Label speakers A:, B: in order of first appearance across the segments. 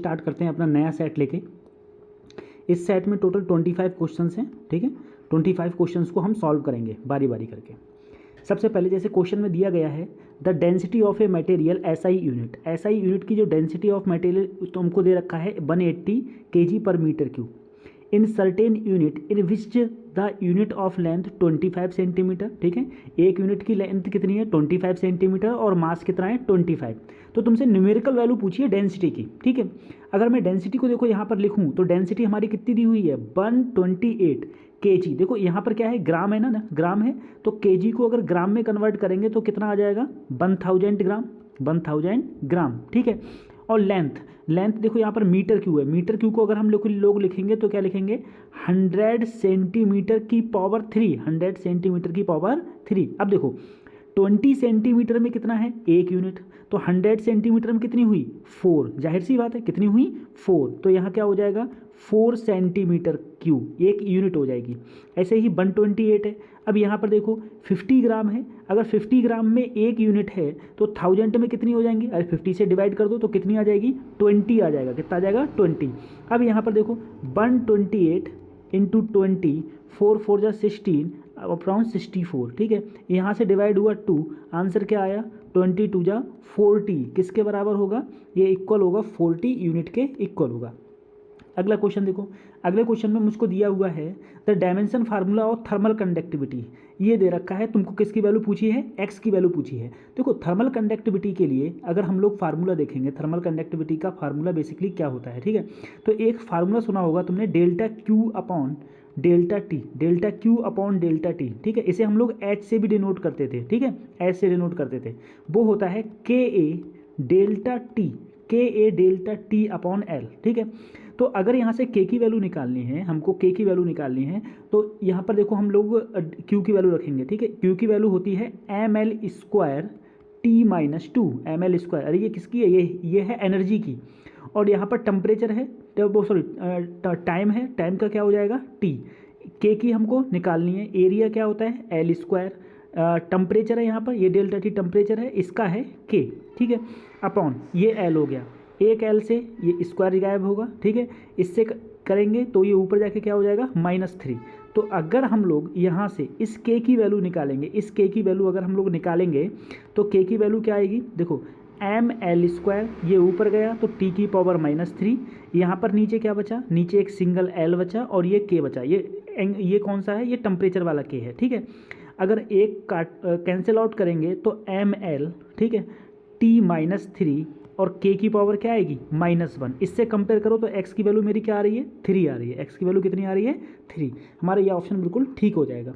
A: Start करते हैं अपना नया सेट लेके। इस सेट में टोटल 25 क्वेश्चंस हैं, ठीक है। 25 क्वेश्चंस को हम सॉल्व करेंगे बारी बारी करके। सबसे पहले जैसे क्वेश्चन में दिया गया है, the density of a material SI unit, SI unit की जो डेंसिटी ऑफ मटेरियल तुमको दे रखा है 180 kg per metre cube in certain unit in which the unit of length 25 centimetre, ठीक है। एक यूनिट की लेंथ कितनी है 25 सेंटीमीटर और मास कितना है 25। तो तुमसे न्यूमेरिकल वैल्यू पूछी है डेंसिटी की, ठीक है। अगर मैं डेंसिटी को देखो यहाँ पर लिखूँ तो डेंसिटी हमारी कितनी दी हुई है 128 kg। देखो यहाँ पर क्या है ग्राम है ना, ग्राम है, तो kg को अगर ग्राम में कन्वर्ट करेंगे तो कितना आ जाएगा 1000 ग्राम, 1000 ग्राम, ठीक है। और लेंथ देखो यहाँ पर मीटर क्यू है, मीटर क्यू को अगर हम लोग लिखेंगे तो क्या लिखेंगे 100 सेंटीमीटर की पावर 3, 100 सेंटीमीटर की पावर 3। अब देखो 20 सेंटीमीटर में कितना है एक यूनिट, तो 100 सेंटीमीटर में कितनी हुई 4, जाहिर सी बात है कितनी हुई 4, तो यहाँ क्या हो जाएगा 4 सेंटीमीटर क्यूब एक यूनिट हो जाएगी। ऐसे ही 128 है। अब यहाँ पर देखो 50 ग्राम है, अगर 50 ग्राम में एक यूनिट है तो 1000 में कितनी हो जाएंगी, अरे 50 से डिवाइड कर दो तो कितनी आ जाएगी 20 आ जाएगा, कितना आ जाएगा 20। अब यहाँ पर देखो 128 इंटू 20, 4 4 जा 16 अराउंड 64, ठीक है। यहाँ से डिवाइड हुआ 2, आंसर क्या आया 22 जा 40, किसके बराबर होगा ये इक्वल होगा 40 यूनिट के इक्वल होगा। अगला क्वेश्चन देखो, अगले क्वेश्चन में मुझको दिया हुआ है the dimension formula of thermal conductivity, ये दे रखा है, तुमको किसकी वैल्यू पूछी है एक्स की वैल्यू पूछी है। देखो थर्मल कंडक्टिविटी के लिए अगर हम लोग फार्मूला देखेंगे, थर्मल कंडक्टिविटी का फार्मूला बेसिकली क्या होता है, ठीक है। तो एक फार्मूला सुना होगा तुमने delta Q upon delta T, delta Q upon delta T, ठीक है। इसे हम लोग एच से भी डिनोट करते थे, ठीक है, एच से डिनोट करते थे। वो होता है के ए डेल्टा टी, के ए डेल्टा टी अपॉन एल, ठीक है। तो अगर यहाँ से k की वैल्यू निकालनी है, हमको k की वैल्यू निकालनी है, तो यहाँ पर देखो हम लोग q की वैल्यू रखेंगे, ठीक है। q की वैल्यू होती है ml square t minus 2, ml square, अरे ये किसकी है, ये है एनर्जी की। और यहाँ पर टेम्परेचर है, सॉरी टाइम है, टाइम का क्या हो जाएगा t, k की हमको निकालनी है, एरिया क्या होता है l स्क्वायर, टेम्परेचर है यहाँ पर, ये डेल्टा टी टेम्परेचर है, इसका है k, ठीक है, अपॉन ये l हो गया, एक एल से ये स्क्वायर गायब होगा, ठीक है। इससे करेंगे तो ये ऊपर जाके क्या हो जाएगा -3। तो अगर हम लोग यहाँ से इस k की वैल्यू निकालेंगे, इस k की वैल्यू अगर हम लोग निकालेंगे तो k की वैल्यू क्या आएगी, देखो ml स्क्वायर, ये ऊपर गया तो t की पावर -3, यहाँ पर नीचे क्या बचा, नीचे एक सिंगल l बचा और ये k बचा, ये कौन सा है, ये टेम्परेचर वाला k है, ठीक है। अगर एक कैंसिल आउट करेंगे तो ml, ठीक है, t-3 और k की पावर क्या आएगी -1। इससे कंपेयर करो तो x की वैल्यू मेरी क्या आ रही है 3 आ रही है, x की वैल्यू कितनी आ रही है 3। हमारा ये ऑप्शन बिल्कुल ठीक हो जाएगा।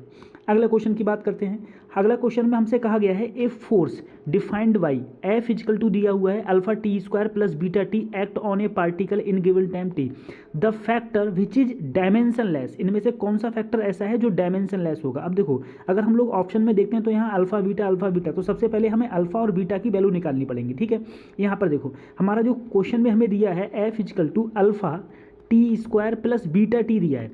A: अगला क्वेश्चन की बात करते हैं। अगला क्वेश्चन में हमसे कहा गया है a force defined by F equal to दिया हुआ है alpha t square plus beta t act on a particle in given time t, the factor which is dimensionless, इनमें से कौन सा फैक्टर ऐसा है जो डायमेंशन लेस होगा। अब देखो अगर हम लोग ऑप्शन में देखते हैं तो यहाँ अल्फा बीटा, तो सबसे पहले हमें अल्फा और बीटा की वैल्यू निकालनी पड़ेंगी, ठीक है। यहाँ पर देखो हमारा जो क्वेश्चन में हमें दिया है F equal to alpha t square plus beta t दिया है,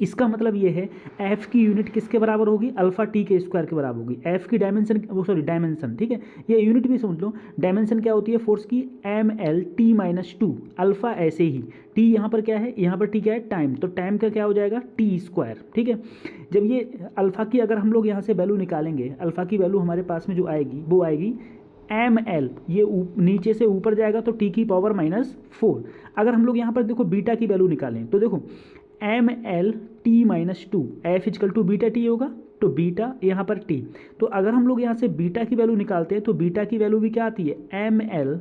A: इसका मतलब ये है एफ की यूनिट किसके बराबर होगी, अल्फा टी के स्क्वायर के बराबर होगी। एफ की डायमेंशन, ठीक है, ये यूनिट भी समझ लो। डायमेंशन क्या होती है फोर्स की, एम एल टी -2, अल्फा ऐसे ही, टी यहाँ पर क्या है, यहाँ पर टी क्या है टाइम, तो टाइम का क्या हो जाएगा टी स्क्वायर, ठीक है। जब ये अल्फा की अगर हम लोग यहाँ से वैल्यू निकालेंगे, अल्फा की वैल्यू हमारे पास में जो आएगी वो आएगी एम एल, ये नीचे से ऊपर जाएगा तो टी की पावर -4। अगर हम लोग यहाँ पर देखो बीटा की वैल्यू निकालें तो देखो M L T -2, F equal to beta t होगा, तो बीटा यहाँ पर टी, तो अगर हम लोग यहाँ से बीटा की वैल्यू निकालते हैं तो बीटा की वैल्यू भी क्या आती है M L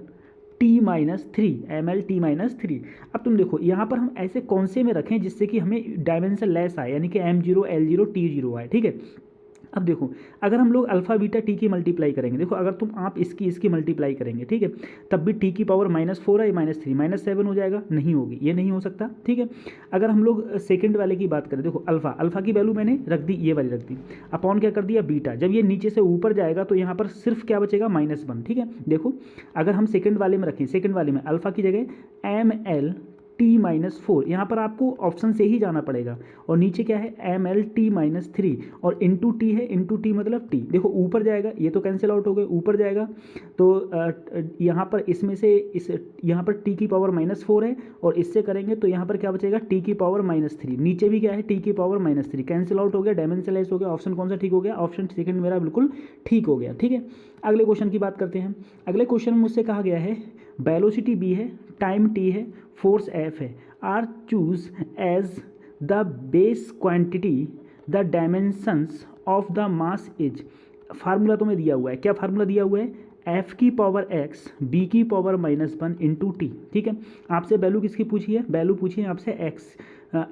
A: T -3, M L T -3। अब तुम देखो यहाँ पर हम ऐसे कौन से में रखें जिससे कि हमें डायमेंशन लेस आए, यानी कि m0 l0 t0 आए, ठीक है। अब देखो अगर हम लोग अल्फा बीटा टी की मल्टीप्लाई करेंगे, देखो अगर तुम आप इसकी मल्टीप्लाई करेंगे, ठीक है, तब भी टी की पावर -4 है, -3 -7 हो जाएगा, नहीं होगी, ये नहीं हो सकता, ठीक है। अगर हम लोग सेकंड वाले की बात करें, देखो अल्फा की वैल्यू मैंने रख दी, ये वाली रख दी, अपॉन क्या कर दिया बीटा, जब ये नीचे से ऊपर जाएगा तो यहाँ पर सिर्फ क्या बचेगा -1, ठीक है। देखो अगर हम सेकंड वाले में रखें, सेकंड वाले में अल्फा की जगह एम एल -4, यहाँ पर आपको ऑप्शन से ही जाना पड़ेगा। और नीचे क्या है, MLT-3 और इंटू टी है, इंटू टी मतलब टी। देखो ऊपर जाएगा, ये तो कैंसिल आउट हो गए, ऊपर जाएगा तो यहाँ पर इसमें से इस यहाँ पर t की पावर -4 है और इससे करेंगे तो यहाँ पर क्या बचेगा, t की पावर -3। नीचे भी क्या है, t की पावर -3, कैंसिल आउट हो गया, डायमेंशनलेस हो गया। ऑप्शन कौन सा ठीक हो गया, ऑप्शन सेकंड मेरा बिल्कुल ठीक हो गया। ठीक है, अगले क्वेश्चन की बात करते हैं। अगले क्वेश्चन में मुझसे कहा गया है वेलोसिटी b है, टाइम t है, फोर्स F है, are choose as the base quantity the dimensions of the mass is. Formula तुम्हें दिया हुआ है, क्या फार्मूला दिया हुआ है, f की पावर x b की पावर -1 इंटू टी। ठीक है, आपसे वैल्यू किसकी पूछी है, वैल्यू पूछी है आपसे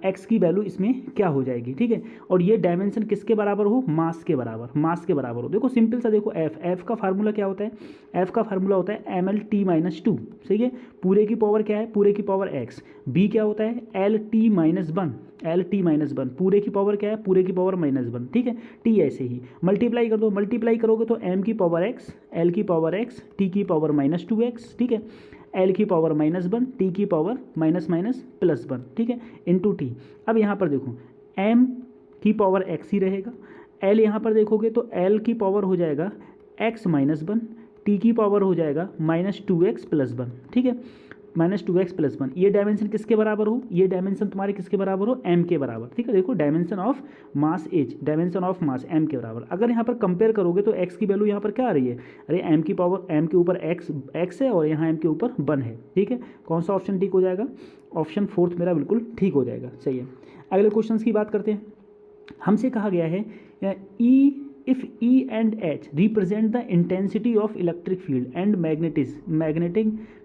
A: x की वैल्यू इसमें क्या हो जाएगी। ठीक है, और ये डायमेंशन किसके बराबर हो, मास के बराबर, मास के बराबर हो। देखो सिंपल सा, देखो f का फार्मूला क्या होता है, f का फार्मूला होता है MLT-2। सही है, पूरे की पावर क्या है, पूरे की पावर x, b क्या होता है LT-1, LT-1, पूरे की पावर क्या है, पूरे की पावर -1। ठीक है, t ऐसे ही मल्टीप्लाई कर दो, मल्टीप्लाई करोगे तो m की पावर x, l की पावर x, t की पावर -2x। ठीक है, l की पावर -1, t की पावर +1। ठीक है, इंटू टी। अब यहाँ पर देखो m की पावर x ही रहेगा, l यहाँ पर देखोगे तो l की पावर हो जाएगा x -1, t की पावर हो जाएगा -2x + 1। ठीक है, -2x + 1। ये डायमेंशन किसके बराबर हो, ये डायमेंशन तुम्हारे किसके बराबर हो, m के बराबर। ठीक है, देखो dimension of mass as, dimension of mass m के बराबर। अगर यहाँ पर कंपेयर करोगे तो x की वैल्यू यहाँ पर क्या आ रही है, अरे m की पावर, m के ऊपर x है और यहाँ m के ऊपर 1 है। ठीक है, कौन सा ऑप्शन ठीक हो जाएगा, ऑप्शन फोर्थ मेरा बिल्कुल ठीक हो जाएगा। सही है, अगले क्वेश्चन की बात करते हैं। हमसे कहा गया है if E and H represent the intensity of electric field and magnetic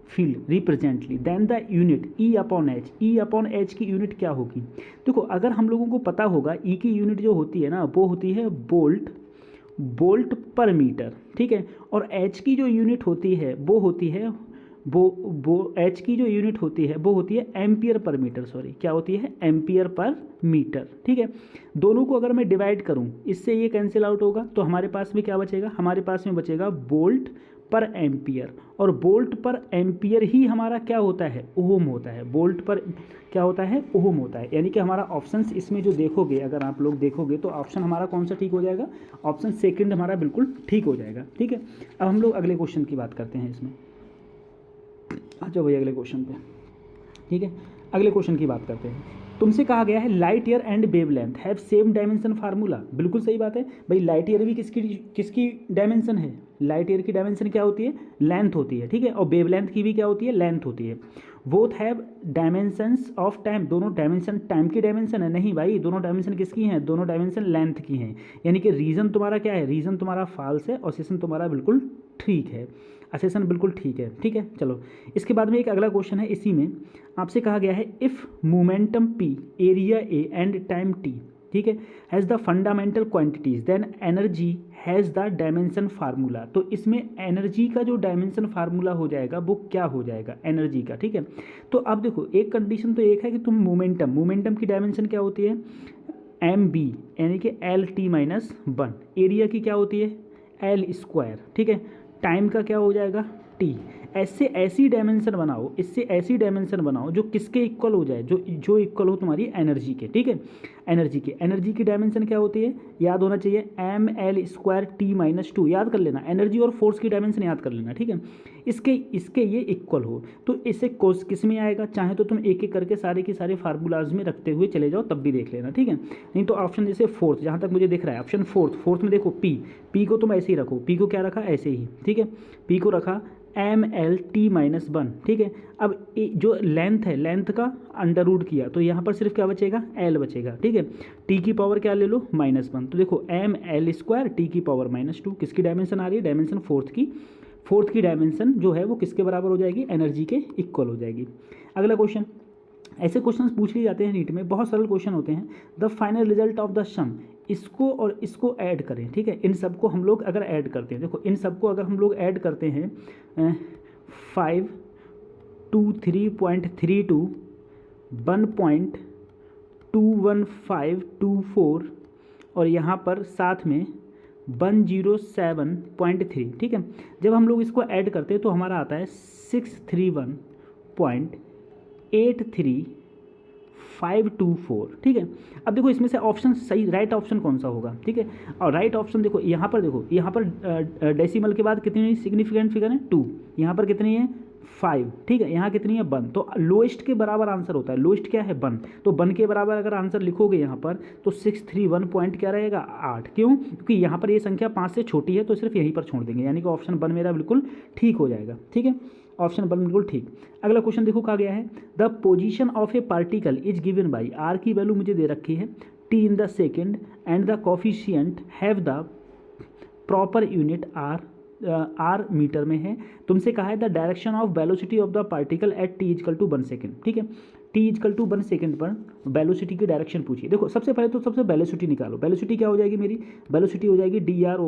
A: field represently, then the unit E/H की यूनिट क्या होगी। देखो अगर हम लोगों को पता होगा E की यूनिट जो होती है ना, वो होती है वोल्ट पर मीटर। ठीक है, और H की जो यूनिट होती है वो होती है H की जो यूनिट होती है वो होती है एम्पियर पर मीटर, सॉरी क्या होती है, एम्पियर पर मीटर। ठीक है, दोनों को अगर मैं डिवाइड करूं, इससे ये कैंसिल आउट होगा तो हमारे पास में क्या बचेगा, हमारे पास में बचेगा वोल्ट पर एम्पियर। और वोल्ट पर एम्पियर ही हमारा क्या होता है, ओम होता है। वोल्ट पर क्या होता है, ओम होता है। यानी कि हमारा ऑप्शन इसमें जो देखोगे, अगर आप लोग देखोगे तो ऑप्शन हमारा कौन सा ठीक हो जाएगा, ऑप्शन सेकंड हमारा बिल्कुल ठीक हो जाएगा। ठीक है, अब हम लोग अगले क्वेश्चन की बात करते हैं इसमें। अच्छा भाई अगले क्वेश्चन पे, ठीक है, अगले क्वेश्चन की बात करते हैं। तुमसे कहा गया है light year and wavelength have same dimension formula. बिल्कुल सही बात है भाई, लाइट ईयर भी किसकी डायमेंशन है, लाइट ईयर की डायमेंशन क्या होती है, लेंथ होती है। ठीक है, और वेवलेंथ की भी क्या होती है, लेंथ होती है। Both have dimensions of time, दोनों डायमेंशन टाइम की डायमेंशन है, नहीं भाई, दोनों डायमेंशन किसकी हैं, दोनों डायमेंशन लेंथ की हैं। यानी कि रीज़न तुम्हारा क्या है, रीज़न तुम्हारा फॉल्स है और सेशन तुम्हारा बिल्कुल ठीक है, असेसन बिल्कुल ठीक है। ठीक है, चलो इसके बाद में एक अगला क्वेश्चन है। इसी में आपसे कहा गया है if momentum p, area a and time t, ठीक है, has the fundamental quantities, then energy has the dimension formula. तो इसमें एनर्जी का जो डायमेंशन फार्मूला हो जाएगा वो क्या हो जाएगा, एनर्जी का। ठीक है, तो अब देखो एक कंडीशन तो एक है कि तुम मोमेंटम की डायमेंशन क्या होती है, mb यानी कि LT-1। एरिया की क्या होती है, L²। ठीक है, टाइम का क्या हो जाएगा, t। ऐसी डायमेंशन बनाओ, इससे ऐसी डायमेंशन बनाओ जो किसके इक्वल हो जाए, जो इक्वल हो तुम्हारी एनर्जी के। ठीक है, एनर्जी की डायमेंशन क्या होती है, याद होना चाहिए ML²T-2। याद कर लेना, एनर्जी और फोर्स की डायमेंशन याद कर लेना। ठीक है, इसके ये इक्वल हो तो इससे किस में आएगा, चाहे तो तुम एक एक करके सारे के सारे फार्मूलाज में रखते हुए चले जाओ, तब भी देख लेना। ठीक है, नहीं तो ऑप्शन जैसे फोर्थ, जहाँ तक मुझे दिख रहा है ऑप्शन फोर्थ में देखो पी को तुम ऐसे ही रखो, पी को क्या रखा ऐसे ही। ठीक है, पी को रखा MLT-1। ठीक है, अब जो लेंथ है, लेंथ का अंडर रूट किया तो यहाँ पर सिर्फ क्या बचेगा, L बचेगा। ठीक है, टी की पावर क्या ले लो, -1। तो देखो ML² टी की पावर -2 किसकी डायमेंशन आ रही है, डायमेंशन फोर्थ की डायमेंशन जो है वो किसके बराबर हो जाएगी, एनर्जी के इक्वल हो जाएगी। अगला क्वेश्चन, ऐसे क्वेश्चंस पूछ लिए जाते हैं नीट में, बहुत सरल क्वेश्चन होते हैं। The final result of the sum, इसको और इसको ऐड करें। ठीक है, इन सबको हम लोग अगर ऐड करते हैं, देखो इन सबको अगर हम लोग ऐड करते हैं 523.32 1.21524 और यहाँ पर साथ में 107.3। ठीक है, जब हम लोग इसको ऐड करते हैं तो हमारा आता है 631.8 83,524, ठीक है। अब देखो इसमें से ऑप्शन सही राइट ऑप्शन कौन सा होगा, ठीक है। और राइट ऑप्शन देखो यहाँ पर डेसिमल के बाद कितनी सिग्निफिकेंट फिगर है 2, यहाँ पर कितनी है 5, ठीक है। यहाँ कितनी है 1, तो लोएस्ट के बराबर आंसर होता है। लोएस्ट क्या है 1, तो 1 के बराबर अगर आंसर लिखोगे यहाँ पर तो 631 पॉइंट क्या रहेगा 8, क्यों, क्योंकि यहाँ पर ये संख्या 5 से छोटी है तो सिर्फ यहीं पर छोड़ देंगे, यानी कि ऑप्शन 1 मेरा बिल्कुल ठीक हो जाएगा, ठीक है। ऑप्शन 1 बिल्कुल ठीक। अगला क्वेश्चन देखो कहा गया है the position of a particle is given by, R की वैल्यू मुझे दे रखी है t in the second and the coefficient have the proper unit are metre में है। तुमसे कहा है the direction of velocity of the particle at t equal to 1 second, ठीक है। टी इजकल टू 1 सेकेंड पर वेलोसिटी की डायरेक्शन पूछिए। देखो सबसे पहले तो सबसे वेलोसिटी निकालो। वेलोसिटी क्या हो जाएगी मेरी, वेलोसिटी हो जाएगी D R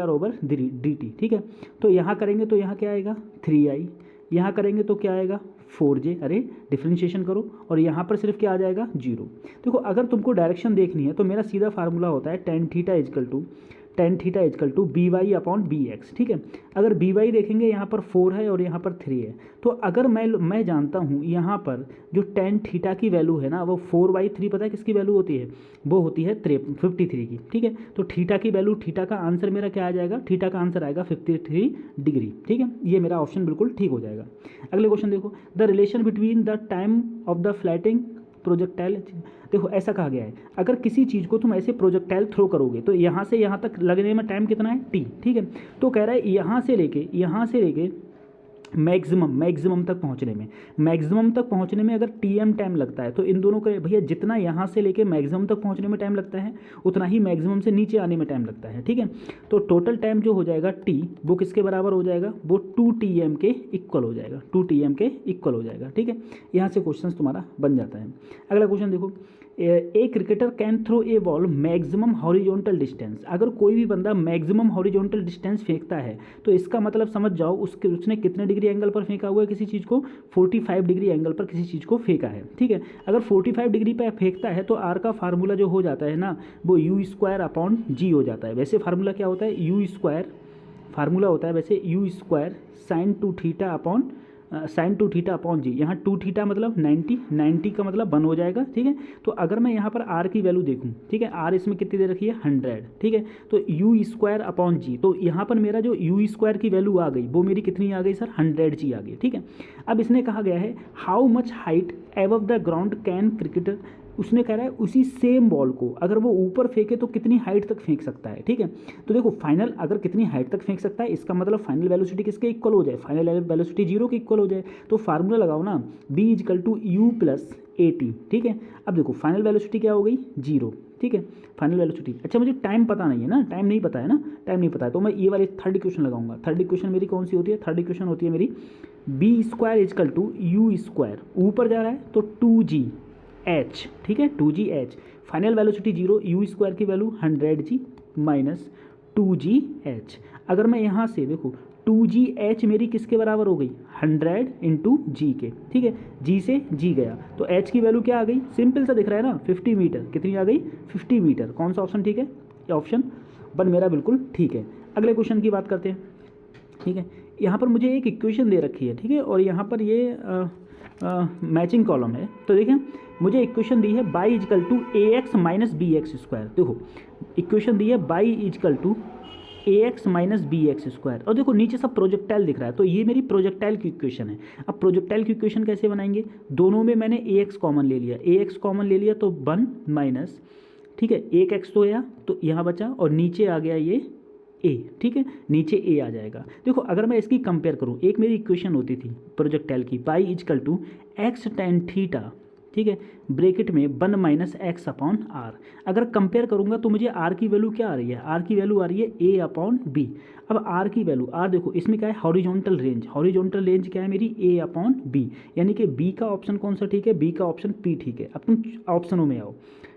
A: over d T, ठीक है। तो यहाँ करेंगे तो यहाँ क्या आएगा 3i, यहाँ करेंगे तो क्या आएगा 4j, अरे डिफ्रेंशिएशन करो, और यहाँ पर सिर्फ क्या आ जाएगा 0। देखो अगर तुमको डायरेक्शन देखनी है तो मेरा सीधा फार्मूला होता है tan theta equal to b y upon b x, ठीक है। अगर बी वाई देखेंगे यहाँ पर 4 है और यहाँ पर 3 है, तो अगर मैं जानता हूँ यहाँ पर जो tan थीटा की वैल्यू है ना वो 4/3 पता है किसकी वैल्यू होती है, वो होती है 53 की, ठीक है। तो थीटा की वैल्यू, थीटा का आंसर मेरा क्या आ जाएगा, थीटा का आंसर आएगा 53 डिग्री, ठीक है। ये मेरा ऑप्शन बिल्कुल ठीक हो जाएगा। अगले क्वेश्चन देखो the relation between the time of the flatting projectile. देखो ऐसा कहा गया है अगर किसी चीज़ को तुम ऐसे प्रोजेक्टाइल थ्रो करोगे तो यहाँ से यहाँ तक लगने में टाइम कितना है t, ठीक है। तो कह रहा है यहाँ से लेके मैक्सिमम तक पहुँचने में अगर tm टाइम लगता है तो इन दोनों का भैया जितना यहाँ से लेके मैक्सिमम तक पहुँचने में टाइम लगता है उतना ही मैक्सिमम से नीचे आने में टाइम लगता है, ठीक है। तो टोटल टाइम जो हो जाएगा t वो किसके बराबर हो जाएगा, वो 2tm के इक्वल हो जाएगा, 2tm के इक्वल हो जाएगा, ठीक है। यहाँ से क्वेश्चन तुम्हारा बन जाता है। अगला क्वेश्चन देखो a cricketer can throw a ball maximum horizontal distance. अगर कोई भी बंदा मैक्सिमम हॉरिजॉन्टल डिस्टेंस फेंकता है तो इसका मतलब समझ जाओ उसने कितने डिग्री एंगल पर फेंका हुआ है किसी चीज़ को, 45 डिग्री एंगल पर किसी चीज़ को फेंका है, ठीक है। अगर 45 डिग्री पर फेंकता है तो आर का फार्मूला जो हो जाता है ना वो u² अपॉन g हो जाता है। वैसे फार्मूला क्या होता है u² फार्मूला होता है वैसे u² sin 2θ अपॉन जी। यहाँ 2θ मतलब 90 का मतलब 1 हो जाएगा, ठीक है। तो अगर मैं यहाँ पर r की वैल्यू देखूँ, ठीक है, r इसमें कितनी दे रखी है 100, ठीक है। तो u² अपॉन जी, तो यहाँ पर मेरा जो u² की वैल्यू आ गई वो मेरी कितनी आ गई सर 100g आ गई, ठीक है। अब इसने कहा गया है how much height above the ground can cricketer, उसने कह रहा है उसी सेम बॉल को अगर वो ऊपर फेंके तो कितनी हाइट तक फेंक सकता है, ठीक है। तो देखो फाइनल अगर कितनी हाइट तक फेंक सकता है इसका मतलब फाइनल वेलोसिटी किसके इक्वल हो जाए, फाइनल वेलोसिटी 0 के इक्वल हो जाए। तो फार्मूला लगाओ ना b = u + at, ठीक है। अब देखो फाइनल वेलोसिटी क्या हो गई 0, ठीक है, फाइनल वेलोसिटी। अच्छा मुझे टाइम पता नहीं है ना, टाइम नहीं पता है तो मैं ये वाली थर्ड इक्वेशन लगाऊंगा। थर्ड इक्वेशन मेरी कौन सी होती है, थर्ड इक्वेशन होती है मेरी b² = u², ऊपर जा रहा है तो 2g h, ठीक है 2gh, फाइनल वेलोसिटी 0, u² की वैल्यू 100g माइनस 2gh। अगर मैं यहाँ से देखो 2gh मेरी किसके बराबर हो गई 100 × g के, ठीक है, g से g गया तो h की वैल्यू क्या आ गई, सिंपल सा दिख रहा है ना 50 मीटर, कितनी आ गई 50 मीटर। कौन सा ऑप्शन ठीक है, ये ऑप्शन 1 मेरा बिल्कुल ठीक है। अगले क्वेश्चन की बात करते हैं, ठीक है। यहाँ पर मुझे एक इक्वेशन दे रखी है, ठीक है, और यहाँ पर ये मैचिंग कॉलम है। तो देखें मुझे इक्वेशन दी है y = ax - bx²। देखो इक्वेशन दी है y = ax - bx², और देखो नीचे सब प्रोजेक्टाइल दिख रहा है तो ये मेरी प्रोजेक्टाइल की इक्वेशन है। अब प्रोजेक्टाइल की इक्वेशन कैसे बनाएंगे, दोनों में मैंने ax कॉमन ले लिया, तो 1 माइनस, ठीक है, एक x तो गया तो यहाँ बचा और नीचे आ गया ये a, ठीक है, नीचे a आ जाएगा। देखो अगर मैं इसकी कंपेयर करूँ, एक मेरी इक्वेशन होती थी प्रोजेक्टाइल की y = x tan थीटा, ठीक है, ब्रैकेट में 1 - x अपॉन r। अगर कंपेयर करूंगा तो मुझे r की वैल्यू क्या आ रही है, r की वैल्यू आ रही है a अपॉन b। अब r की वैल्यू, r देखो इसमें क्या है हॉरिजॉन्टल रेंज क्या है मेरी a अपॉन b, यानी कि b का ऑप्शन कौन सा ठीक है, b का ऑप्शन p ठीक है। अब तुम ऑप्शनों में आओ,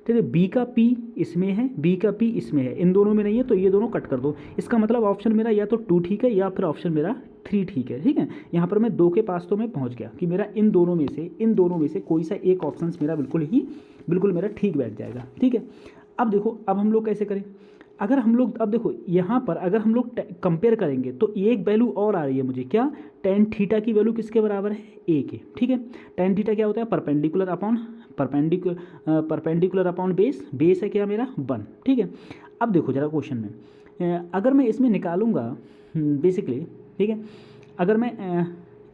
A: ठीक है, b का p इसमें है, b का p इसमें है, इन दोनों में नहीं है तो ये दोनों कट कर दो। इसका मतलब ऑप्शन मेरा या तो 2 ठीक है या फिर ऑप्शन मेरा 3 ठीक है, ठीक है। यहाँ पर मैं 2 के पास तो मैं पहुँच गया कि मेरा इन दोनों में से कोई सा एक ऑप्शन मेरा बिल्कुल मेरा ठीक बैठ जाएगा, ठीक है। अब देखो अब हम लोग कैसे करें, अगर हम लोग अब देखो यहाँ पर अगर हम लोग कंपेयर करेंगे तो एक वैल्यू और आ रही है मुझे, क्या, टेन थीटा की वैल्यू किसके बराबर है, ए के, ठीक है। टेन थीटा क्या होता है, परपेंडिकुलर अपॉन बेस, बेस है क्या मेरा 1, ठीक है। अब देखो जरा क्वेश्चन में अगर मैं इसमें निकालूंगा बेसिकली, ठीक है, अगर मैं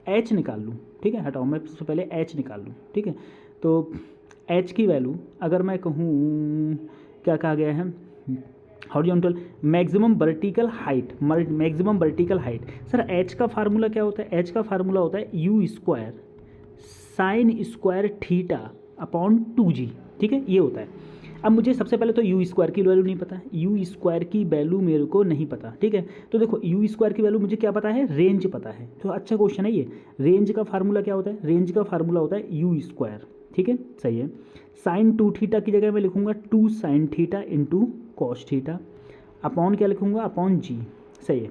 A: एच निकाल लूँ, ठीक है, हटाओ मैं सबसे पहले एच निकाल लूँ, ठीक है। तो एच की वैल्यू अगर मैं कहूँ क्या कहा गया है, horizontal maximum vertical height, maximum vertical height. Sir H का फार्मूला क्या होता है, एच का फार्मूला होता है you square sine square theta upon 2g, ठीक है, ये होता है। अब मुझे सबसे पहले तो यू स्क्वायर की वैल्यू नहीं पता है, यू स्क्वायर की वैल्यू मेरे को नहीं पता, ठीक है। तो देखो यू स्क्वायर की वैल्यू मुझे क्या पता है, रेंज पता है, तो अच्छा क्वेश्चन है ये। रेंज का फार्मूला क्या होता है, रेंज का फार्मूला होता है यू स्क्वायर, ठीक है, सही है। साइन 2 थीटा की जगह मैं लिखूंगा 2 sine theta into cos theta, upon क्या लिखूंगा, अपॉन जी, सही है।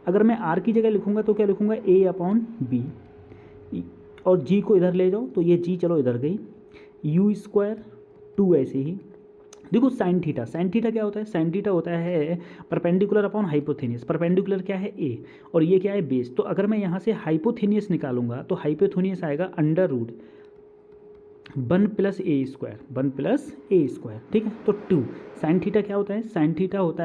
A: अगर मैं आर की जगह लिखूंगा तो क्या लिखूंगा, ए अपॉन बी, और जी को इधर ले जाओ तो ये जी चलो इधर गई, यू स्क्वायर 2 ऐसे ही। देखो साइन थीटा, साइन थीटा क्या होता है, साइन थीटा होता है परपेंडिकुलर अपॉन हाइपोथेनियस, परपेंडिकुलर क्या है ए, और ये क्या है बेस। तो अगर मैं यहाँ से हाइपोथेनियस निकालूंगा तो हाइपोथेनियस आएगा अंडर रूट 1 प्लस ए स्क्वायर, 1 प्लस ए स्क्वायर, ठीक है। तो 2 साइन थीटा क्या होता है, साइन थीटा होता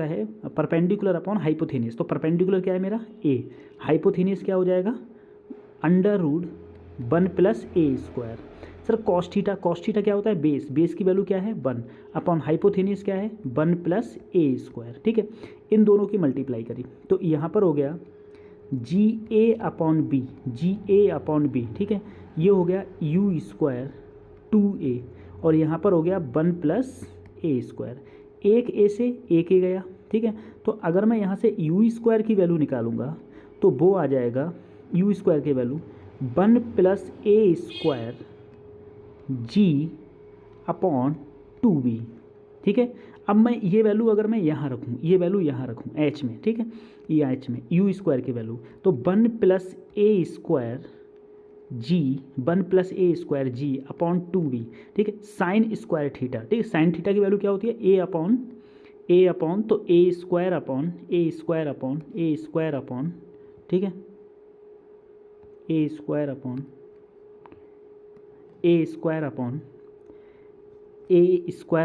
A: है परपेंडिकुलर अपॉन हाइपोथेनियस। तो परपेंडिकुलर क्या है मेरा ए, हाइपोथेनियस क्या हो जाएगा अंडर रूट 1 प्लस ए स्क्वायर। सर कॉस थीटा क्या होता है, बेस, बेस की वैल्यू क्या है 1 अपॉन हाइपोथेनियस क्या है 1 प्लस ए स्क्वायर, ठीक है। इन दोनों की मल्टीप्लाई करी तो यहाँ पर हो गया जी ए अपॉन बी, ठीक है, ये हो गया यू स्क्वायर 2a, और यहाँ पर हो गया 1 प्लस ए स्क्वायर, एक ए से एक ए गया, ठीक है। तो अगर मैं यहाँ से यू स्क्वायर की वैल्यू निकालूंगा तो वो आ जाएगा यू स्क्वायर की वैल्यू 1 प्लस ए स्क्वायर जी अपॉन 2b, ठीक है। अब मैं ये वैल्यू अगर मैं यहाँ रखूँ, ये वैल्यू यहाँ रखूँ एच में, ठीक है, ये एच में यू स्क्वायर की वैल्यू, तो 1 प्लस ए स्क्वायर जी अपॉन 2b, ठीक है, साइन स्क्वायर थीटा, ठीक है। साइन थीटा की वैल्यू क्या होती है, ए अपॉन तो ए स्क्वायर अपॉन, ठीक है, ए स्क्वायर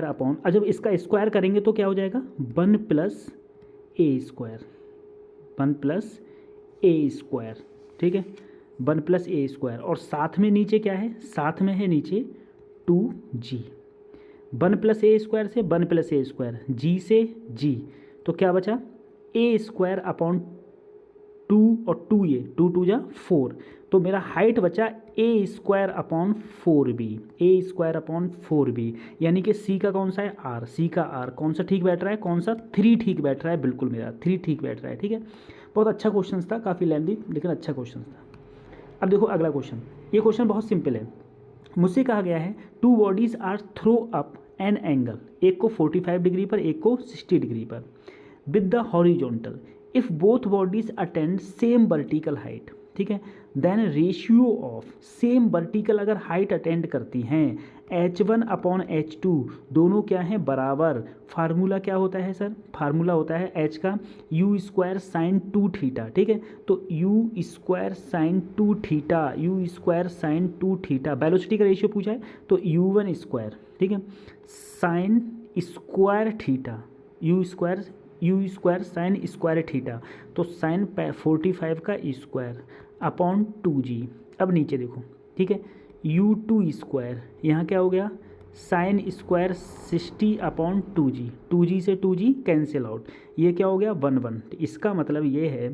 A: अपॉन, और जब इसका स्क्वायर करेंगे तो क्या हो जाएगा 1 प्लस ए स्क्वायर, ठीक है, 1 प्लस ए स्क्वायर, और साथ में नीचे क्या है, साथ में है नीचे 2g, 1 प्लस ए स्क्वायर से 1 प्लस ए स्क्वायर, जी से जी, तो क्या बचा ए स्क्वायर अपॉन 2 और 2a, 2 जा 4, तो मेरा हाइट बचा ए स्क्वायर अपॉन 4b, यानी कि सी का कौन सा है आर, सी का आर कौन सा ठीक बैठ रहा है, कौन सा 3 ठीक बैठ रहा है, बिल्कुल मेरा 3 ठीक बैठ रहा है, ठीक है। बहुत अच्छा क्वेश्चन था, काफ़ी लेंथी लेकिन अच्छा क्वेश्चन था। अब देखो अगला क्वेश्चन, ये क्वेश्चन बहुत सिंपल है। मुझसे कहा गया है 2 bodies are throw up an angle, एक को 45 डिग्री पर एक को 60 डिग्री पर, with the horizontal, if both bodies attend same vertical height, ठीक है, then ratio of same vertical अगर हाइट अटेंड करती हैं h1 अपॉन h2 दोनों क्या हैं बराबर, फार्मूला क्या होता है सर, फार्मूला होता है h का यू स्क्वायर साइन 2 थीटा, ठीक है। तो you square sine 2 theta, velocity का रेशियो पूछा है तो u1 स्क्वायर, ठीक है, sine square theta, you square sine square theta, तो साइन 45 का स्क्वायर अपॉन 2g। अब नीचे देखो, ठीक है, u2 स्क्वायर, यहाँ क्या हो गया साइन स्क्वायर 60 अपॉन 2g से 2g कैंसिल आउट, ये क्या हो गया 1 इसका मतलब ये है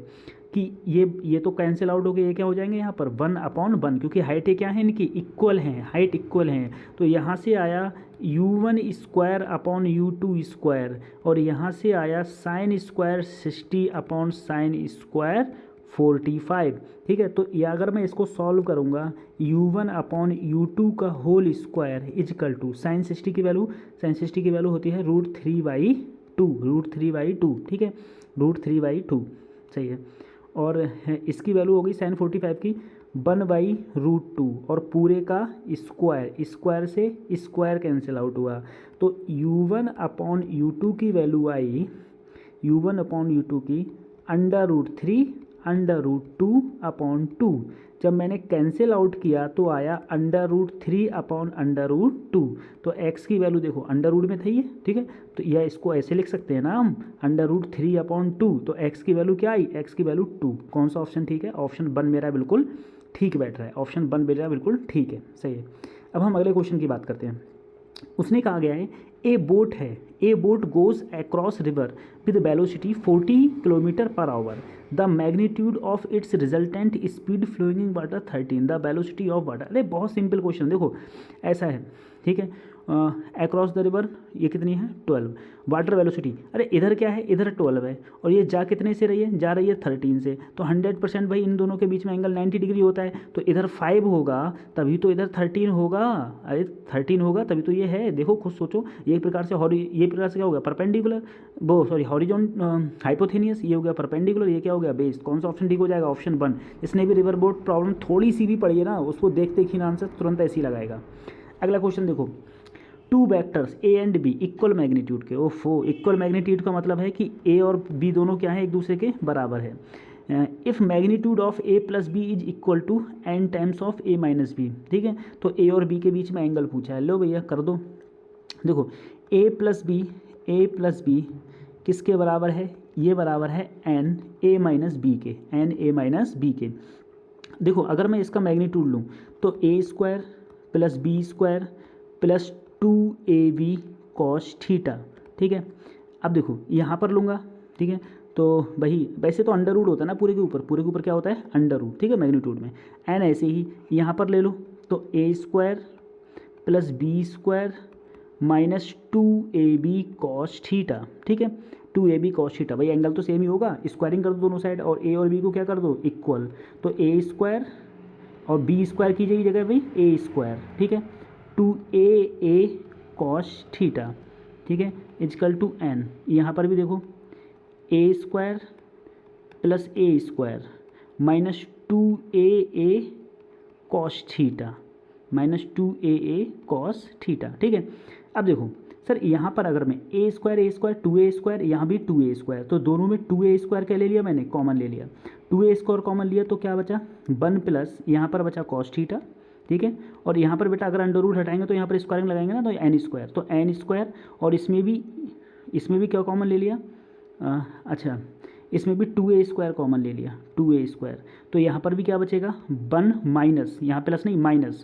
A: कि ये तो कैंसिल आउट हो गया, ये क्या हो जाएंगे यहाँ पर 1 अपॉन 1, क्योंकि हाइटें क्या हैं इनकी इक्वल हैं, हाइट इक्वल हैं, तो यहाँ से आया u1 square upon u2 square, और यहाँ से आया sine square 60 upon sine square 45, ठीक है। तो ये अगर मैं इसको सॉल्व करूँगा u1 अपॉन u2 का whole square equal to sine 60 की वैल्यू होती है √3/2, ठीक है, √3/2, सही है। और इसकी वैल्यू होगी साइन 45 की 1/√2 और पूरे का स्क्वायर, स्क्वायर से स्क्वायर कैंसिल आउट हुआ, तो u1/u2 की वैल्यू आई, u1/u2 की √3√2/2। जब मैंने कैंसिल आउट किया तो आया √3/√2। तो x की वैल्यू देखो अंडर रूट में थी ये, ठीक है, तो यह इसको ऐसे लिख सकते हैं ना हम, √3/2। तो x की वैल्यू क्या आई, x की वैल्यू 2। कौन सा ऑप्शन ठीक है, ऑप्शन 1 मेरा बिल्कुल ठीक बैठ रहा है, ऑप्शन 1 मेरा बिल्कुल ठीक है, सही है। अब हम अगले क्वेश्चन की बात करते हैं। उसने कहा गया है ए बोट है, a boat goes across river with velocity 40 km/h, the magnitude of its resultant speed flowing in water 13, the velocity of water. अरे बहुत सिंपल क्वेश्चन, देखो ऐसा है, ठीक है, अक्रॉस द रिवर ये कितनी है 12, वाटर वेलोसिटी, अरे इधर क्या है, इधर 12 है, और ये जा कितने से रही है, जा रही है 13 से, तो 100% भाई इन दोनों के बीच में एंगल 90 डिग्री होता है, तो इधर 5 होगा तभी तो इधर 13 होगा, अरे 13 होगा तभी तो ये है। देखो खुद सोचो, ये प्रकार से ये प्रकार से क्या हो गया परपेंडिकुलर, वो सॉरी हॉरिजॉन हाइपोथेनियस, ये हो गया परपेंडिकुलर, ये क्या हो गया बेस। कौन सा ऑप्शन ठीक हो जाएगा, ऑप्शन 1। इसने भी रिवर बोट प्रॉब्लम थोड़ी सी भी पड़ी है ना, उसको देखते ही आंसर तुरंत ऐसे ही लगाएगा। अगला क्वेश्चन देखो, 2 vectors a and b equal magnitude के, ओफो इक्वल मैग्नीट्यूड का मतलब है कि ए और बी दोनों क्या है, एक दूसरे के बराबर है। If magnitude of a plus b is equal to n times of a minus b, ठीक है, तो ए और बी के बीच में एंगल पूछा है, लो भैया कर दो। देखो ए प्लस बी किसके बराबर है, ये बराबर है n a माइनस बी के, देखो अगर मैं इसका मैग्नीट्यूड लूँ तो a² + b² + 2ab cos theta, ठीक है। अब देखो यहाँ पर लूँगा, ठीक है, तो वही वैसे तो अंडर रूट होता है ना पूरे के ऊपर क्या होता है अंडर रूट, ठीक है, मैग्नीट्यूड में n, ऐसे ही यहाँ पर ले लो तो a² + b² - 2ab cos theta, ठीक है, 2ab cos थीटा, भाई एंगल तो सेम ही होगा, स्क्वायरिंग कर दो दोनों साइड और a और b को क्या कर दो इक्वल, तो a² और b² की जगह भाई a², ठीक है, 2aa cos थीटा, ठीक है, इजकल टू n। यहाँ पर भी देखो a² + a² - 2aa cos theta, -2aa cos theta, ठीक है। अब देखो सर यहाँ पर अगर मैं a² 2a², यहाँ भी 2a², तो दोनों में 2a² क्या ले लिया मैंने, कॉमन ले लिया, 2a² कॉमन लिया तो क्या बचा 1 प्लस यहाँ पर बचा cos थीटा, ठीक है, और यहाँ पर बेटा अगर अंडर रूट हटाएंगे तो यहाँ पर स्क्वायरिंग लगाएंगे ना, तो n², तो n², और इसमें भी क्या कॉमन ले लिया, अच्छा इसमें भी 2a² कॉमन ले लिया, 2a², तो यहाँ पर भी क्या बचेगा 1 माइनस, यहाँ प्लस नहीं minus,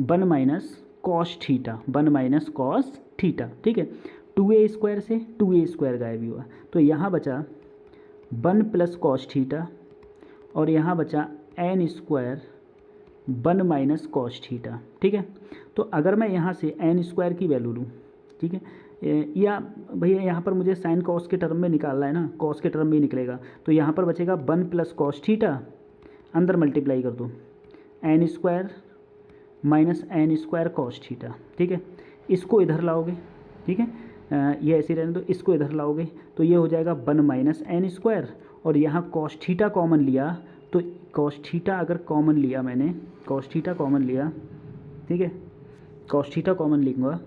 A: 1 minus cos theta, 1 minus cos theta, ठीक है, 2a² से 2a² गायब हुआ, तो यहाँ बचा 1 प्लस cos थीटा, और यहाँ बचा n² 1 माइनस cos थीटा, ठीक है। तो अगर मैं यहाँ से n² की वैल्यू लूँ, ठीक है, या भैया यहाँ पर मुझे साइन कॉस के टर्म में निकालना है ना, कॉस के टर्म में ही निकलेगा, तो यहाँ पर बचेगा 1 प्लस cos थीटा, अंदर मल्टीप्लाई कर दो n² minus n² cos theta, ठीक है, इसको इधर लाओगे, ठीक है, ये ऐसे रहने दो, इसको इधर लाओगे तो ये हो जाएगा 1 माइनस n², और यहाँ cos थीटा कॉमन लिया, तो cos थीटा अगर कॉमन लिया मैंने, cos थीटा कॉमन लिया, ठीक है, cos थीटा कॉमन लूँगा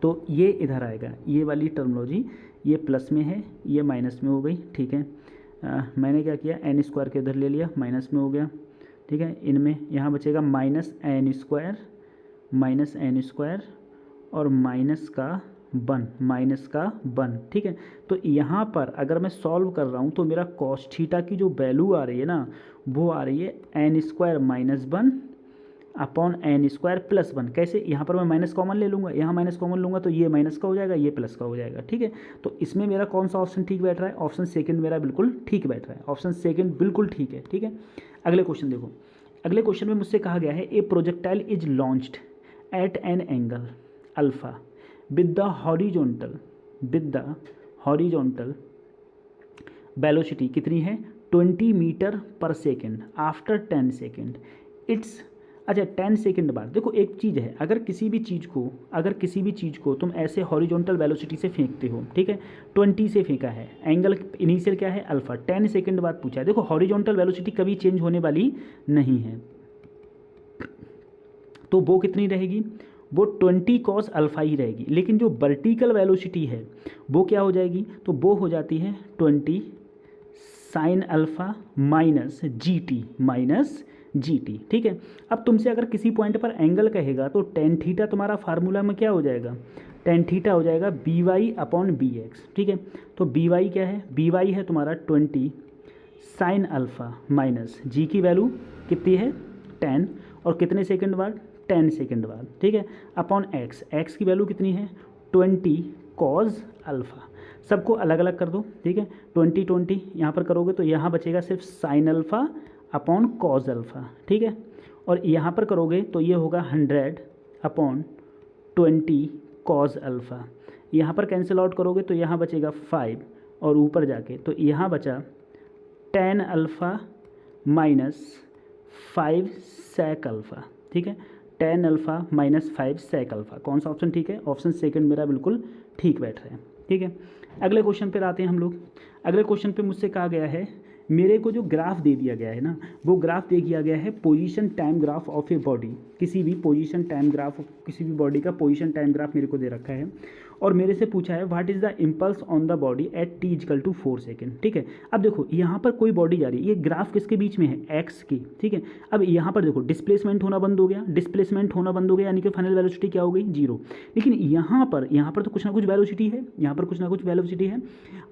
A: तो ये इधर आएगा, ये वाली टर्मोलॉजी, ये प्लस में है, ये माइनस में हो गई, ठीक है, मैंने क्या किया n² के इधर ले लिया, माइनस में हो गया, ठीक है, इनमें यहाँ बचेगा -n² और माइनस का 1, ठीक है। तो यहाँ पर अगर मैं सॉल्व कर रहा हूँ तो मेरा cos थीटा की जो वैल्यू आ रही है ना, वो आ रही है n² - 1 n² + 1, कैसे, यहाँ पर मैं माइनस कॉमन ले लूँगा, यहाँ माइनस कॉमन लूँगा तो ये माइनस का हो जाएगा, ये प्लस का हो जाएगा, ठीक है। तो इसमें मेरा कौन सा ऑप्शन ठीक बैठ रहा है, ऑप्शन सेकंड मेरा बिल्कुल ठीक बैठ रहा है, ऑप्शन सेकंड बिल्कुल ठीक है, ठीक है। अगले क्वेश्चन देखो, अगले क्वेश्चन में मुझसे कहा गया है a projectile is launched at an angle alpha with the horizontal velocity कितनी है 20 मीटर पर सेकेंड आफ्टर 10 सेकेंड, इट्स अच्छा 10 सेकंड बाद देखो एक चीज़ है, अगर किसी भी चीज़ को तुम ऐसे हॉरिजॉन्टल वेलोसिटी से फेंकते हो, ठीक है, 20 से फेंका है, एंगल इनिशियल क्या है अल्फा, 10 सेकंड बाद पूछा है, देखो हॉरिजॉन्टल वेलोसिटी कभी चेंज होने वाली नहीं है, तो वो कितनी रहेगी, वो 20 कॉस अल्फा ही रहेगी। लेकिन जो वर्टिकल वेलोसिटी है वो क्या हो जाएगी, तो वो हो जाती है 20 sine alpha minus G T, ठीक है। अब तुमसे अगर किसी पॉइंट पर एंगल कहेगा तो टेन थीटा तुम्हारा फार्मूला में क्या हो जाएगा, टेन थीटा हो जाएगा b y upon b x, ठीक है। तो बी वाई क्या है, बी वाई है तुम्हारा 20 साइन अल्फा माइनस जी की वैल्यू कितनी है 10, और कितने सेकंड बाद 10 सेकंड बाद, ठीक है, अपॉन एक्स, एक्स की वैल्यू कितनी है 20 कॉज अल्फ़ा। सबको अलग अलग कर दो, ठीक है, 20 यहाँ पर करोगे तो यहाँ बचेगा सिर्फ sine alpha upon cos alpha, ठीक है, और यहाँ पर करोगे तो ये होगा 100 अपॉन 20 कॉज अल्फ़ा। यहाँ पर कैंसिल आउट करोगे तो यहाँ बचेगा 5, और ऊपर जाके तो यहाँ बचा 10 अल्फ़ा माइनस 5 सेक अल्फ़ा, ठीक है, 10 अल्फ़ा माइनस 5 सेक अल्फ़ा। कौन सा ऑप्शन ठीक है, ऑप्शन सेकंड मेरा बिल्कुल ठीक बैठ रहा है, ठीक है। अगले क्वेश्चन पर आते हैं हम लोग। अगले क्वेश्चन पे मुझसे कहा गया है, मेरे को जो ग्राफ दे दिया गया है ना, वो ग्राफ दे दिया गया है position time graph of a body, किसी भी पोजीशन टाइम ग्राफ, किसी भी बॉडी का पोजीशन टाइम ग्राफ मेरे को दे रखा है, और मेरे से पूछा है what is the impulse on the body at t equal to 4 second, ठीक है। अब देखो यहाँ पर कोई बॉडी जा रही है, ये ग्राफ किसके बीच में है, एक्स की, ठीक है। अब यहाँ पर देखो डिस्प्लेसमेंट होना बंद हो गया, डिस्प्लेसमेंट होना बंद हो गया, यानी कि फाइनल वेलोसिटी क्या हो गई 0। लेकिन यहाँ पर तो कुछ ना कुछ वेलोसिटी है, यहाँ पर कुछ ना कुछ वेलोसिटी है।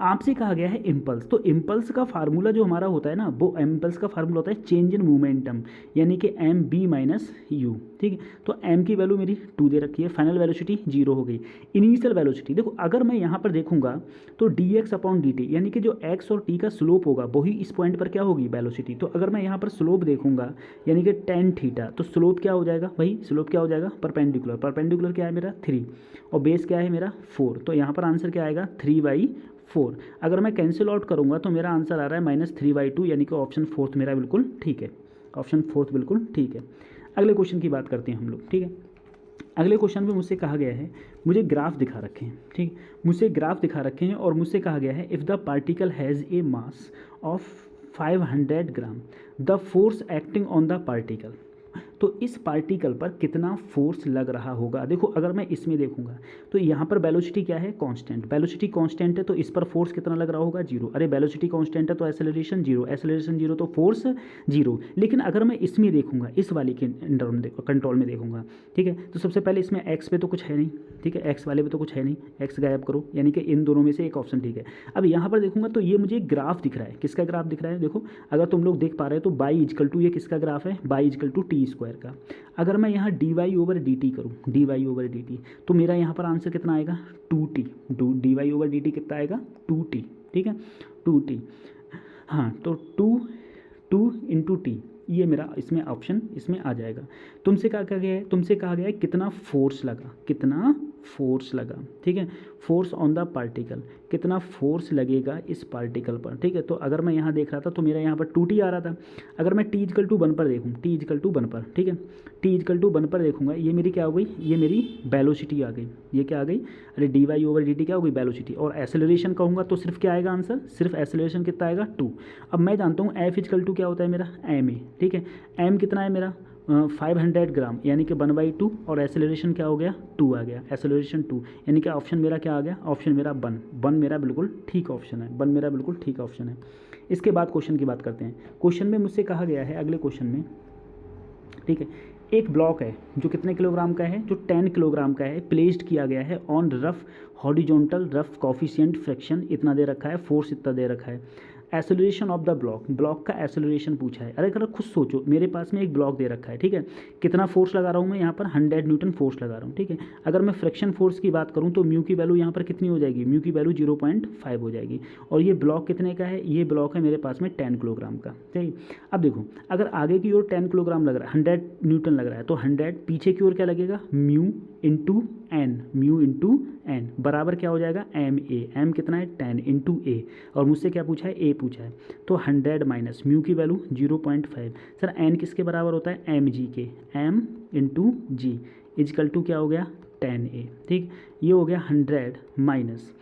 A: आपसे कहा गया है इम्पल्स, तो इम्पल्स का फार्मूला जो हमारा होता है ना, वो इम्पल्स का फार्मूला होता है चेंज इन मोमेंटम, यानी कि एम बी माइनस यू, ठीक है। तो एम की वैल्यू मेरी 2 दे रखी है, फाइनल वेलोसिटी 0 हो गई। इनिशियल वेलोसिटी देखो, अगर मैं यहाँ पर देखूंगा तो D x upon D T, यानी कि जो एक्स और टी का स्लोप होगा वही इस पॉइंट पर क्या होगी वेलोसिटी। तो अगर मैं यहाँ पर स्लोप देखूंगा यानी कि टेन थीटा, तो स्लोप क्या हो जाएगा, वही स्लोप क्या हो जाएगा परपेंडिकुलर, परपेंडिकुलर क्या है मेरा 3, और बेस क्या है मेरा 4, तो यहाँ पर आंसर क्या आएगा 3/4। अगर मैं कैंसिल आउट करूँगा तो मेरा आंसर आ रहा है -3/2, यानी कि ऑप्शन फोर्थ मेरा बिल्कुल ठीक है, ऑप्शन फोर्थ बिल्कुल ठीक है। अगले क्वेश्चन की बात करते हैं हम लोग, ठीक है। अगले क्वेश्चन में मुझसे कहा गया है, मुझे ग्राफ दिखा रखे हैं, ठीक, मुझसे ग्राफ दिखा रखे हैं, और मुझसे कहा गया है if the particle has a mass of 500 gram the force acting on the particle, तो इस पार्टिकल पर कितना फोर्स लग रहा होगा। देखो अगर मैं इसमें देखूंगा तो यहाँ पर वेलोसिटी क्या है कांस्टेंट, वेलोसिटी कांस्टेंट है, तो इस पर फोर्स कितना लग रहा होगा 0। अरे वेलोसिटी कांस्टेंट है तो एक्सेलरेशन 0, एक्सेलरेशन 0 तो फोर्स 0। लेकिन अगर मैं इसमें देखूंगा, इस वाली के कंट्रोल में देखूंगा, ठीक है, तो सबसे पहले इसमें एक्स पे तो कुछ है नहीं, ठीक है, एक्स वाले पे तो कुछ है नहीं, एक्स गायब करो, यानी कि इन दोनों में से एक ऑप्शन ठीक है। अब यहाँ पर देखूंगा तो ये मुझे ग्राफ दिख रहा है, किसका ग्राफ दिख रहा है, देखो अगर तुम लोग देख पा रहे हो तो बाई इजकल टू, ये किसका ग्राफ है y is equal to t square का। अगर मैं यहाँ d y over d t करूँ, d y over d t, तो मेरा यहाँ पर आंसर कितना आएगा 2t, d y over d t कितना आएगा 2t, ठीक है 2t, हाँ, तो 2 इंटू टी, ये मेरा इसमें ऑप्शन इसमें आ जाएगा। तुमसे कहा गया है, तुमसे कहा गया है कितना फोर्स लगा, कितना फोर्स लगा, ठीक है, फोर्स ऑन द पार्टिकल, कितना फोर्स लगेगा इस पार्टिकल पर, ठीक है। तो अगर मैं यहाँ देख रहा था तो मेरा यहाँ पर 2t आ रहा था। अगर मैं t इक्वल टू 1 पर देखूँ, t इक्वल टू 1 पर, ठीक है, t इक्वल टू 1 पर देखूँगा, ये मेरी क्या हो गई, ये मेरी वेलोसिटी आ गई, ये क्या आ गई, अरे d y over d t क्या हो गई वेलोसिटी। और एक्सेलरेशन कहूँगा तो सिर्फ क्या आएगा आंसर, सिर्फ एक्सेलरेशन कितना आएगा 2। अब मैं जानता हूँ एफ इक्वल टू क्या होता है मेरा एम ए, ठीक है, एम कितना है मेरा 500 ग्राम, यानी कि 1/2, और एक्सेलरेशन क्या हो गया 2 आ गया, एक्सेलरेशन 2, यानी कि ऑप्शन मेरा क्या आ गया, ऑप्शन मेरा 1 मेरा बिल्कुल ठीक ऑप्शन है, 1 मेरा बिल्कुल ठीक ऑप्शन है। इसके बाद क्वेश्चन की बात करते हैं। क्वेश्चन में मुझसे कहा गया है, अगले क्वेश्चन में, ठीक है, एक ब्लॉक है जो कितने किलोग्राम का है, जो 10 किलोग्राम का है, प्लेस्ड किया गया है on rough horizontal rough coefficient fraction इतना दे रखा है, फोर्स इतना दे रखा है। Acceleration of the block, block का एक्सेलरेशन पूछा है। अरे अगर खुद सोचो, मेरे पास में एक ब्लॉक दे रखा है, ठीक है, कितना फोर्स लगा रहा हूँ मैं यहाँ पर 100 न्यूटन फोर्स लगा रहा हूँ, ठीक है। अगर मैं फ्रिक्शन फोर्स की बात करूँ तो म्यू की वैल्यू यहाँ पर कितनी हो जाएगी, म्यू की वैल्यू 0.5 हो जाएगी। और ये ब्लॉक कितने का है, ये ब्लॉक है मेरे पास में 10 किलोग्राम का, ठीक है। अब देखो अगर आगे की ओर 10 किलोग्राम लग रहा है, 100 न्यूटन लग रहा है, तो 100 पीछे की ओर क्या लगेगा म्यू इंटू एन बराबर क्या हो जाएगा एम ए, एम कितना है 10 इंटू ए, और मुझसे क्या पूछा है ए पूछा है, तो 100 माइनस म्यू की वैल्यू 0.5। सर एन किसके बराबर होता है एम जी के, M into G equal to क्या हो गया 10 ए, ठीक। ये हो गया 100 माइनस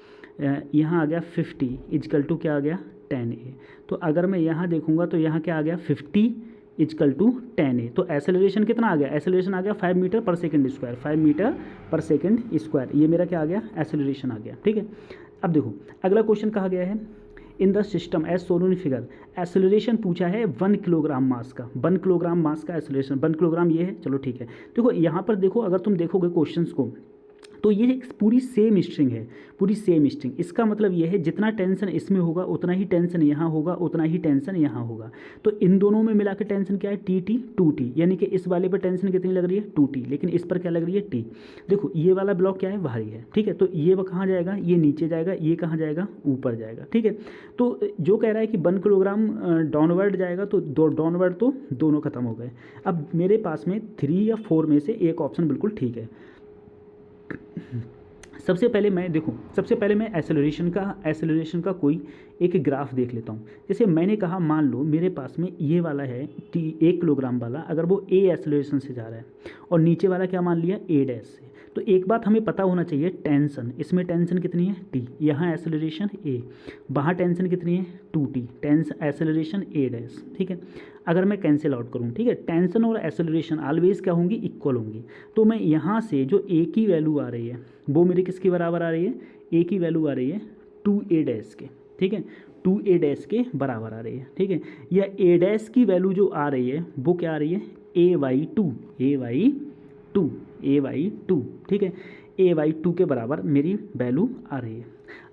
A: यहाँ आ गया 50 इजकल टू क्या आ गया 10 ए। तो अगर मैं यहाँ देखूँगा तो यहाँ क्या आ गया 50 इजकल टू 10 ए। तो एसेलरेशन कितना आ गया, एसेलरेशन आ गया 5 मीटर पर सेकंड स्क्वायर, 5 मीटर पर सेकंड स्क्वायर, ये मेरा क्या आ गया एसेलरेशन आ गया, ठीक है। अब देखो अगला क्वेश्चन कहा गया है in the system as shown in figure, acceleration पूछा है 1 किलोग्राम मास का, 1 किलोग्राम मास का एसेलरेशन, 1 किलोग्राम ये है, चलो ठीक है। देखो यहाँ पर देखो अगर तुम देखोगे क्वेश्चंस को तो ये एक पूरी सेम स्ट्रिंग है, पूरी सेम स्ट्रिंग। इसका मतलब ये है जितना टेंशन इसमें होगा उतना ही टेंशन यहाँ होगा, उतना ही टेंशन यहाँ होगा। तो इन दोनों में मिला के टेंशन क्या है टी टी 2T, यानी कि इस वाले पर टेंशन कितनी लग रही है 2T, लेकिन इस पर क्या लग रही है T। देखो ये वाला ब्लॉक क्या है भारी है, ठीक है। तो ये कहाँ जाएगा, ये नीचे जाएगा, ये कहाँ जाएगा ऊपर जाएगा, ठीक है। तो जो कह रहा है कि 1 किलोग्राम डाउनवर्ड जाएगा, तो डाउनवर्ड तो दोनों खत्म हो गए। अब मेरे पास में 3 या 4 में से एक ऑप्शन बिल्कुल ठीक है। सबसे पहले मैं एसेलरेशन का कोई एक ग्राफ देख लेता हूँ। जैसे मैंने कहा मान लो मेरे पास में ये वाला है टी 1 किलोग्राम वाला, अगर वो ए एसेलरेशन से जा रहा है और नीचे वाला क्या मान लिया ए डैश से, तो एक बात हमें पता होना चाहिए टेंशन, इसमें टेंशन कितनी है टी, यहाँ एसेलरेशन ए, वहाँ टेंशन कितनी है 2T, टेंशन एसेलरेशन ए डैश, ठीक है। अगर मैं कैंसिल आउट करूँ, ठीक है, टेंशन और एसेलरेशन ऑलवेज क्या होंगी इक्वल होंगी। तो मैं यहाँ से जो ए की वैल्यू आ रही है वो मेरी किसके बराबर आ रही है, ए की वैल्यू आ रही है 2A डैश के, ठीक है, 2A डैश के बराबर आ रही है, ठीक है। या ए डैश की वैल्यू जो आ रही है वो क्या आ रही है AY2, ठीक है, AY2 के बराबर मेरी वैल्यू आ रही है।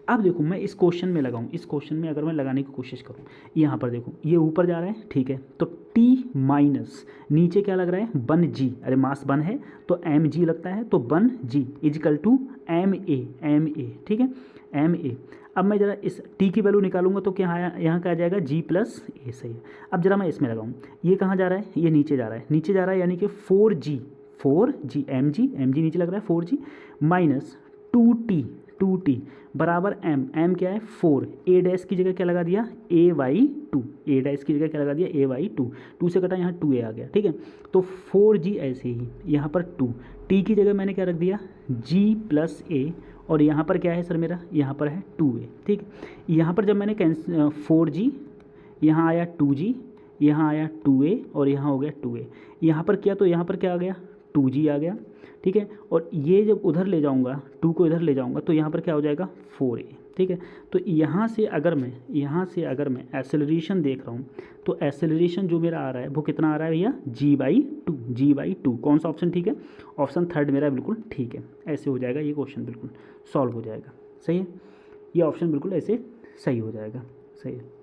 A: अब देखो मैं इस क्वेश्चन में लगाऊं, इस क्वेश्चन में अगर मैं लगाने की कोशिश करूं, यहाँ पर देखो ये ऊपर जा रहा है, ठीक है, तो T माइनस नीचे क्या लग रहा है 1G, अरे मास 1 है तो mg लगता है, तो 1G इजकल टू ma, ठीक है, ma। अब मैं जरा इस T की वैल्यू निकालूंगा तो क्या आया, यहाँ क्या आ जाएगा G प्लस a, सही है। अब जरा मैं इसमें लगाऊँ, ये कहाँ जा रहा है, ये नीचे जा रहा है, यानी कि 4G mg नीचे लग रहा है 4G माइनस 2T बराबर m क्या है 4, ए डैश की जगह क्या लगा दिया AY2, ए डैश की जगह क्या लगा दिया AY2, 2 से कटा यहाँ 2A आ गया, ठीक है। तो 4G ऐसे ही यहाँ पर 2, T की जगह मैंने क्या रख दिया G प्लस A, और यहाँ पर क्या है सर मेरा, यहाँ पर है 2A, ठीक। यहाँ पर जब मैंने 4G, यहाँ आया 2G, यहाँ आया 2A और यहाँ हो गया 2A, यहाँ पर किया तो यहाँ पर क्या आ गया 2G आ गया, ठीक है। और ये जब उधर ले जाऊंगा 2 को इधर ले जाऊंगा तो यहाँ पर क्या हो जाएगा 4A, ठीक है। तो यहाँ से अगर मैं एसेलरेशन देख रहा हूँ तो एसेलरेशन जो मेरा आ रहा है वो कितना आ रहा है भैया G/2, कौन सा ऑप्शन ठीक है, ऑप्शन 3 मेरा बिल्कुल ठीक है। ऐसे हो जाएगा ये क्वेश्चन, बिल्कुल सॉल्व हो जाएगा, सही है, ये ऑप्शन बिल्कुल ऐसे सही हो जाएगा, सही है।